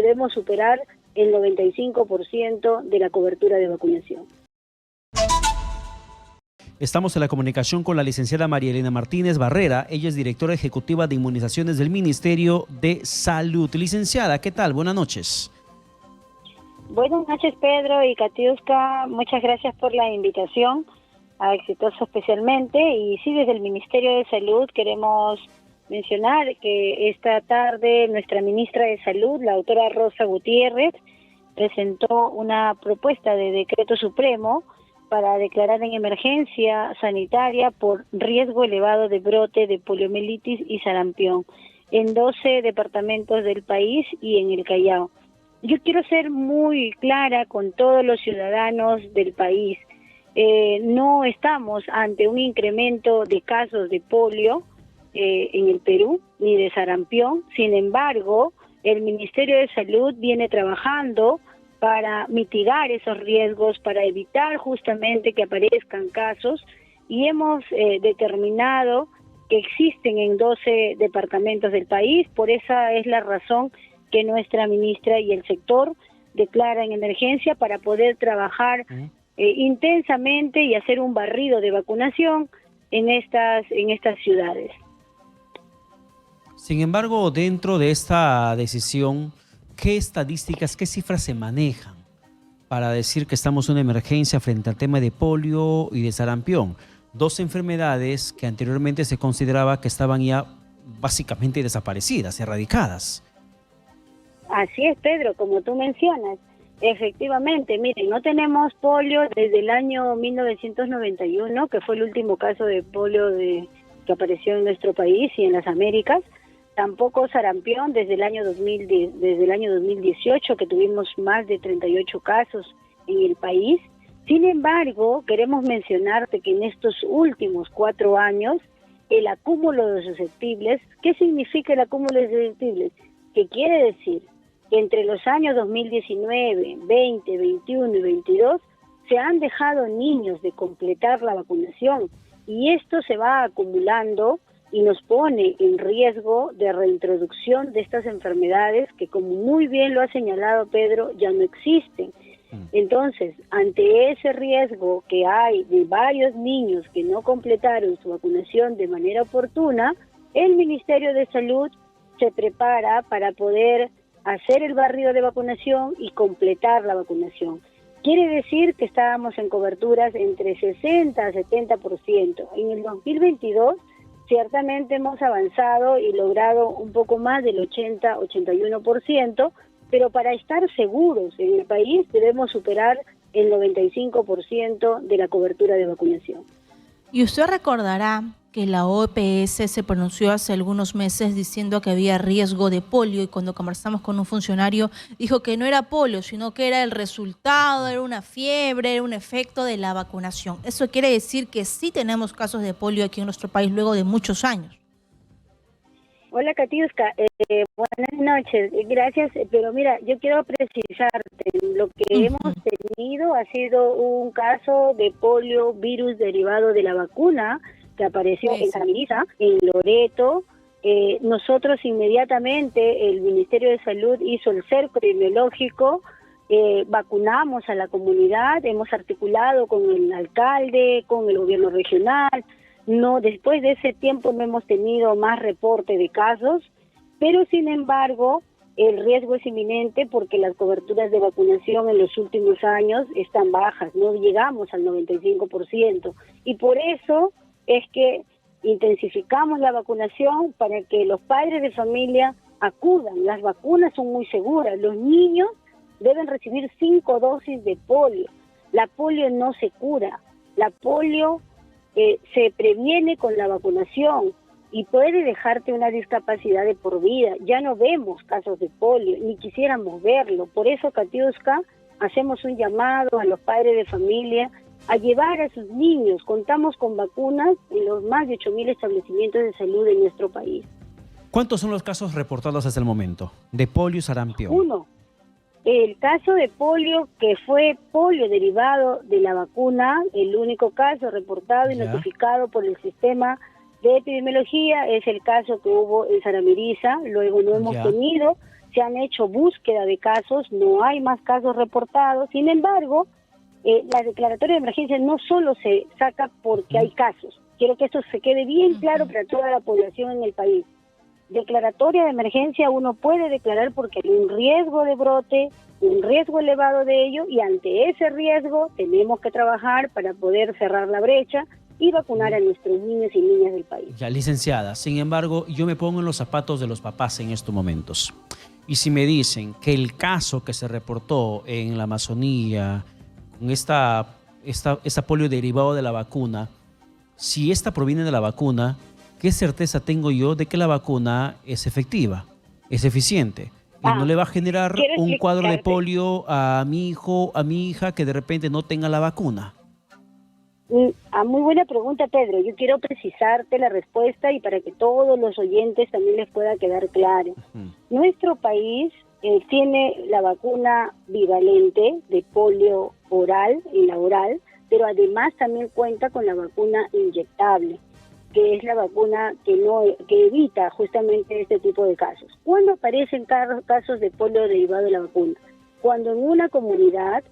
debemos superar el 95% de la cobertura de vacunación. Estamos en la comunicación con la licenciada María Elena Martínez Barrera. Ella es directora ejecutiva de inmunizaciones del Ministerio de Salud. Licenciada, ¿qué tal? Buenas noches. Buenas noches, Pedro y Katiuska. Muchas gracias por la invitación a Exitoso especialmente. Y sí, desde el Ministerio de Salud queremos mencionar que esta tarde nuestra ministra de Salud, la doctora Rosa Gutiérrez, presentó una propuesta de decreto supremo para declarar en emergencia sanitaria por riesgo elevado de brote de poliomielitis y sarampión en 12 departamentos del país y en el Callao. Yo quiero ser muy clara con todos los ciudadanos del país. No estamos ante un incremento de casos de polio en el Perú, ni de sarampión. Sin embargo, el Ministerio de Salud viene trabajando para mitigar esos riesgos, para evitar justamente que aparezcan casos, y hemos determinado que existen en 12 departamentos del país. Por esa es la razón que nuestra ministra y el sector declaran emergencia para poder trabajar intensamente y hacer un barrido de vacunación en estas ciudades. Sin embargo, dentro de esta decisión, ¿qué estadísticas, qué cifras se manejan para decir que estamos en una emergencia frente al tema de polio y de sarampión? Dos enfermedades que anteriormente se consideraba que estaban ya básicamente desaparecidas, erradicadas. Así es, Pedro, como tú mencionas. Efectivamente, miren, no tenemos polio desde el año 1991, que fue el último caso de polio que apareció en nuestro país y en las Américas. Tampoco sarampión desde el año 2018, que tuvimos más de 38 casos en el país. Sin embargo, queremos mencionarte que en estos últimos 4 años, el acúmulo de susceptibles, ¿qué significa el acúmulo de susceptibles? Que quiere decir que entre los años 2019, 20, 21 y 22 se han dejado niños de completar la vacunación, y esto se va acumulando y nos pone en riesgo de reintroducción de estas enfermedades que, como muy bien lo ha señalado Pedro, ya no existen. Entonces, ante ese riesgo que hay de varios niños que no completaron su vacunación de manera oportuna, el Ministerio de Salud se prepara para poder hacer el barrido de vacunación y completar la vacunación. Quiere decir que estábamos en coberturas entre 60 a 70%. En el 2022 ciertamente hemos avanzado y logrado un poco más del 80-81%, pero para estar seguros en el país debemos superar el 95% de la cobertura de vacunación. Y usted recordará que la OPS se pronunció hace algunos meses diciendo que había riesgo de polio, y cuando conversamos con un funcionario dijo que no era polio, sino que era el resultado, era una fiebre, era un efecto de la vacunación. Eso quiere decir que sí tenemos casos de polio aquí en nuestro país luego de muchos años. Hola, Katiuska, buenas noches, gracias, pero mira, yo quiero precisarte, lo que hemos tenido ha sido un caso de polio virus derivado de la vacuna que apareció en San Luis, en Loreto. Nosotros inmediatamente, el Ministerio de Salud hizo el cerco epidemiológico, vacunamos a la comunidad, hemos articulado con el alcalde, con el gobierno regional. No, después de ese tiempo no hemos tenido más reporte de casos, pero sin embargo el riesgo es inminente porque las coberturas de vacunación en los últimos años están bajas, no llegamos al 95%, y por eso es que intensificamos la vacunación para que los padres de familia acudan. Las vacunas son muy seguras, los niños deben recibir 5 dosis de polio. La polio no se cura, la polio se previene con la vacunación y puede dejarte una discapacidad de por vida. Ya no vemos casos de polio, ni quisiéramos verlo. Por eso, Katiuska, hacemos un llamado a los padres de familia a llevar a sus niños. Contamos con vacunas en los más de 8.000 establecimientos de salud en nuestro país. ¿Cuántos son los casos reportados hasta el momento de polio y sarampión? 1. El caso de polio, que fue polio derivado de la vacuna, el único caso reportado y notificado por el sistema de epidemiología es el caso que hubo en Saramiriza. Luego no hemos tenido se han hecho búsqueda de casos, no hay más casos reportados. Sin embargo, la declaratoria de emergencia no solo se saca porque hay casos. Quiero que esto se quede bien claro para toda la población en el país. Declaratoria de emergencia uno puede declarar porque hay un riesgo de brote, un riesgo elevado de ello, y ante ese riesgo tenemos que trabajar para poder cerrar la brecha y vacunar a nuestros niños y niñas del país. Ya, licenciada, sin embargo, yo me pongo en los zapatos de los papás en estos momentos. Y si me dicen que el caso que se reportó en la Amazonía, con esta polio derivado de la vacuna, si esta proviene de la vacuna, ¿qué certeza tengo yo de que la vacuna es efectiva, es eficiente? Y no le va a generar un cuadro de polio a mi hijo, a mi hija, que de repente no tenga la vacuna. Muy buena pregunta, Pedro. Yo quiero precisarte la respuesta y para que todos los oyentes también les pueda quedar claro. Nuestro país tiene la vacuna bivalente de polio oral y la oral, pero además también cuenta con la vacuna inyectable, que es la vacuna que evita justamente este tipo de casos. ¿Cuándo aparecen casos de polio derivado de la vacuna? Cuando en una comunidad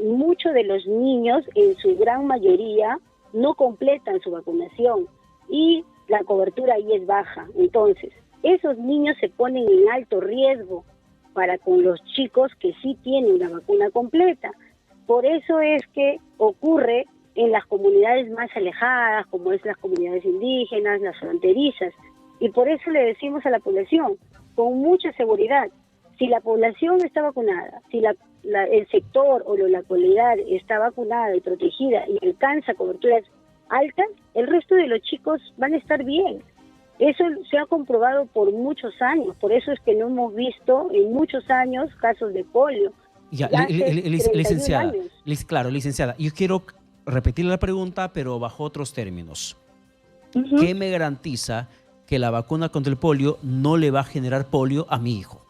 muchos de los niños, en su gran mayoría, no completan su vacunación y la cobertura ahí es baja. Entonces, esos niños se ponen en alto riesgo para con los chicos que sí tienen la vacuna completa. Por eso es que ocurre en las comunidades más alejadas, como es las comunidades indígenas, las fronterizas. Y por eso le decimos a la población, con mucha seguridad, si la población está vacunada, si el sector o la localidad está vacunada y protegida y alcanza coberturas altas, el resto de los chicos van a estar bien. Eso se ha comprobado por muchos años, por eso es que no hemos visto en muchos años casos de polio. Ya, licenciada, claro, licenciada, yo quiero repetir la pregunta, pero bajo otros términos. ¿Qué me garantiza que la vacuna contra el polio no le va a generar polio a mi hijo?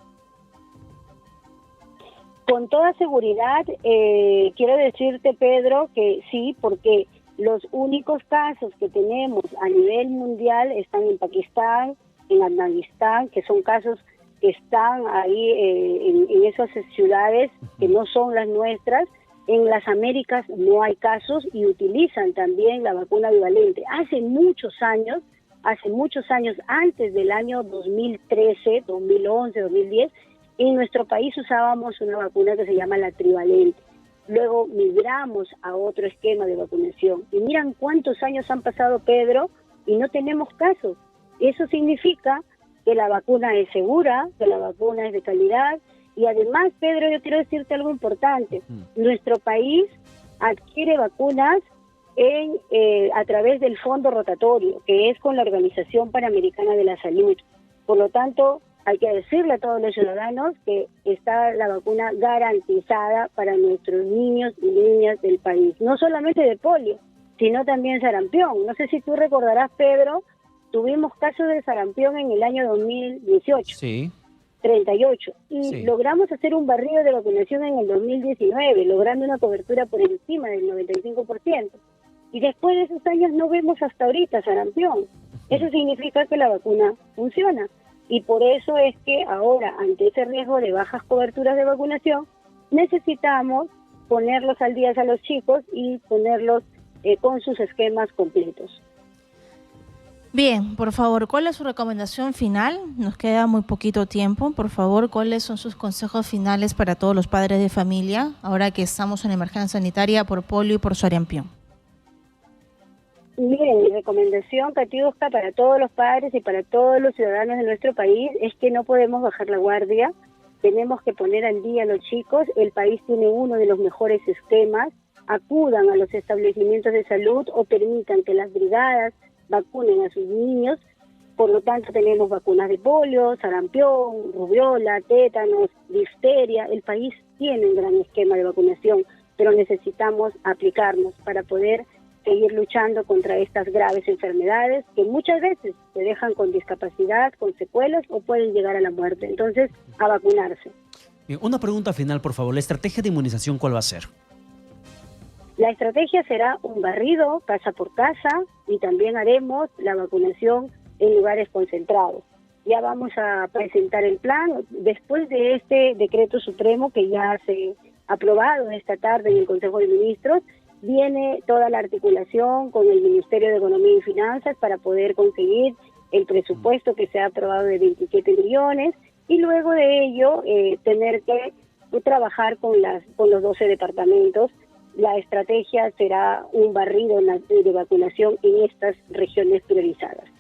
Con toda seguridad, quiero decirte, Pedro, que sí, porque los únicos casos que tenemos a nivel mundial están en Pakistán, en Afganistán, que son casos que están ahí en esas ciudades que no son las nuestras. En las Américas no hay casos y utilizan también la vacuna bivalente. Hace muchos años, antes del año 2013, 2011, 2010, en nuestro país usábamos una vacuna que se llama la trivalente. Luego migramos a otro esquema de vacunación. Y miran cuántos años han pasado, Pedro, y no tenemos casos. Eso significa que la vacuna es segura, que la vacuna es de calidad. Y además, Pedro, yo quiero decirte algo importante. Nuestro país adquiere vacunas a través del fondo rotatorio, que es con la Organización Panamericana de la Salud. Por lo tanto, hay que decirle a todos los ciudadanos que está la vacuna garantizada para nuestros niños y niñas del país. No solamente de polio, sino también sarampión. No sé si tú recordarás, Pedro, tuvimos casos de sarampión en el año 2018. Sí. 38. Y logramos hacer un barrido de vacunación en el 2019, logrando una cobertura por encima del 95%. Y después de esos años no vemos hasta ahorita sarampión. Eso significa que la vacuna funciona. Y por eso es que ahora, ante ese riesgo de bajas coberturas de vacunación, necesitamos ponerlos al día a los chicos y ponerlos con sus esquemas completos. Bien, por favor, ¿cuál es su recomendación final? Nos queda muy poquito tiempo. Por favor, ¿cuáles son sus consejos finales para todos los padres de familia, ahora que estamos en emergencia sanitaria por polio y por sarampión? Miren, mi recomendación, Katiuska, para todos los padres y para todos los ciudadanos de nuestro país es que no podemos bajar la guardia. Tenemos que poner al día a los chicos. El país tiene uno de los mejores esquemas. Acudan a los establecimientos de salud o permitan que las brigadas vacunen a sus niños. Por lo tanto, tenemos vacunas de polio, sarampión, rubiola, tétanos, difteria. El país tiene un gran esquema de vacunación, pero necesitamos aplicarnos para poder seguir luchando contra estas graves enfermedades que muchas veces se dejan con discapacidad, con secuelas o pueden llegar a la muerte. Entonces, a vacunarse. Bien, una pregunta final, por favor. ¿La estrategia de inmunización cuál va a ser? La estrategia será un barrido casa por casa y también haremos la vacunación en lugares concentrados. ya vamos a presentar el plan. Después de este decreto supremo que ya se ha aprobado esta tarde en el Consejo de Ministros, viene toda la articulación con el Ministerio de Economía y Finanzas para poder conseguir el presupuesto que se ha aprobado de 27 millones y luego de ello tener que trabajar con los 12 departamentos. La estrategia será un barrido de vacunación en estas regiones priorizadas.